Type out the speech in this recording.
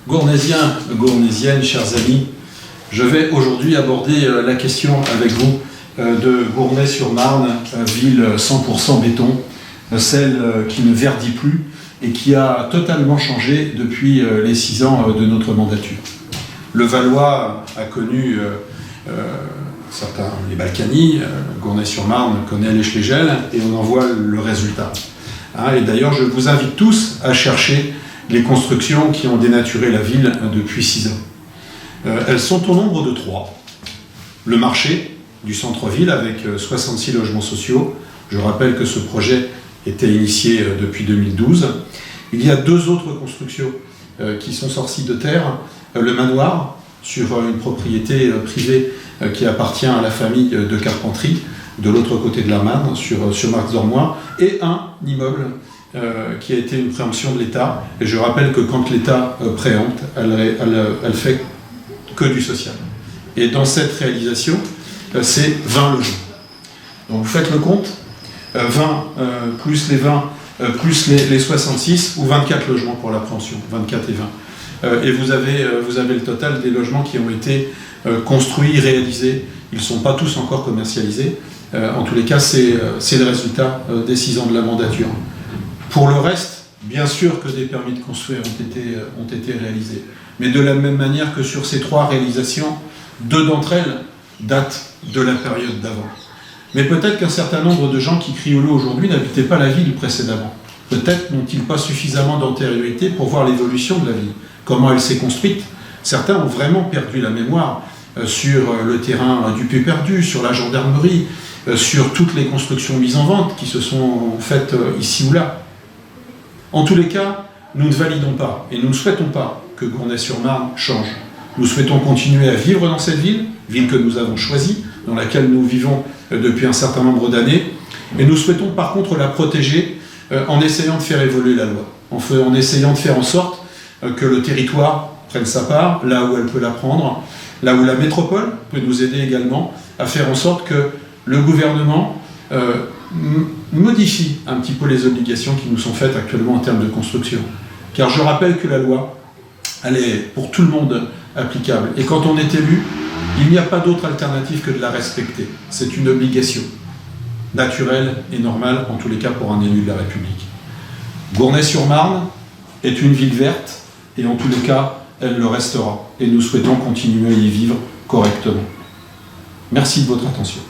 Gournaysiens, Gournaysiennes, chers amis, je vais aujourd'hui aborder la question avec vous de Gournay-sur-Marne, ville 100% béton, celle qui ne verdit plus et qui a totalement changé depuis les 6 ans de notre mandature. Le Valois a connu certains, les Balkany, Gournay-sur-Marne connaît les Schlegel et on en voit le résultat. Et d'ailleurs, je vous invite tous à chercher les constructions qui ont dénaturé la ville depuis 6 ans. Elles sont au nombre de 3. Le marché du centre-ville avec 66 logements sociaux. Je rappelle que ce projet était initié depuis 2012. Il y a 2 autres constructions qui sont sorties de terre. Le manoir sur une propriété privée qui appartient à la famille de Carpentry, de l'autre côté de la Marne, sur Marx-Dormois, et un immeuble qui a été une préemption de l'État. Et je rappelle que quand l'État préempte, elle fait que du social. Et dans cette réalisation, c'est 20 logements. Donc vous faites le compte, 20 plus les 20 plus les 66 ou 24 logements pour la préemption, 24 et 20. Et vous avez le total des logements qui ont été construits, réalisés. Ils ne sont pas tous encore commercialisés. En tous les cas, c'est le résultat des 6 ans de la mandature. Pour le reste, bien sûr que des permis de construire ont été réalisés. Mais de la même manière que sur ces 3 réalisations, 2 d'entre elles datent de la période d'avant. Mais peut-être qu'un certain nombre de gens qui crient au loup aujourd'hui n'habitaient pas la ville précédemment. Peut-être n'ont-ils pas suffisamment d'antériorité pour voir l'évolution de la ville, comment elle s'est construite. Certains ont vraiment perdu la mémoire sur le terrain du Puy perdu, sur la gendarmerie, sur toutes les constructions mises en vente qui se sont faites ici ou là. En tous les cas, nous ne validons pas et nous ne souhaitons pas que Gournay-sur-Marne change. Nous souhaitons continuer à vivre dans cette ville que nous avons choisie, dans laquelle nous vivons depuis un certain nombre d'années, et nous souhaitons par contre la protéger en essayant de faire évoluer la loi, en essayant de faire en sorte que le territoire prenne sa part, là où elle peut la prendre, là où la métropole peut nous aider également, à faire en sorte que le gouvernement modifie un petit peu les obligations qui nous sont faites actuellement en termes de construction. Car je rappelle que la loi, elle est pour tout le monde applicable. Et quand on est élu, il n'y a pas d'autre alternative que de la respecter. C'est une obligation naturelle et normale, en tous les cas pour un élu de la République. Gournay-sur-Marne est une ville verte, et en tous les cas, elle le restera. Et nous souhaitons continuer à y vivre correctement. Merci de votre attention.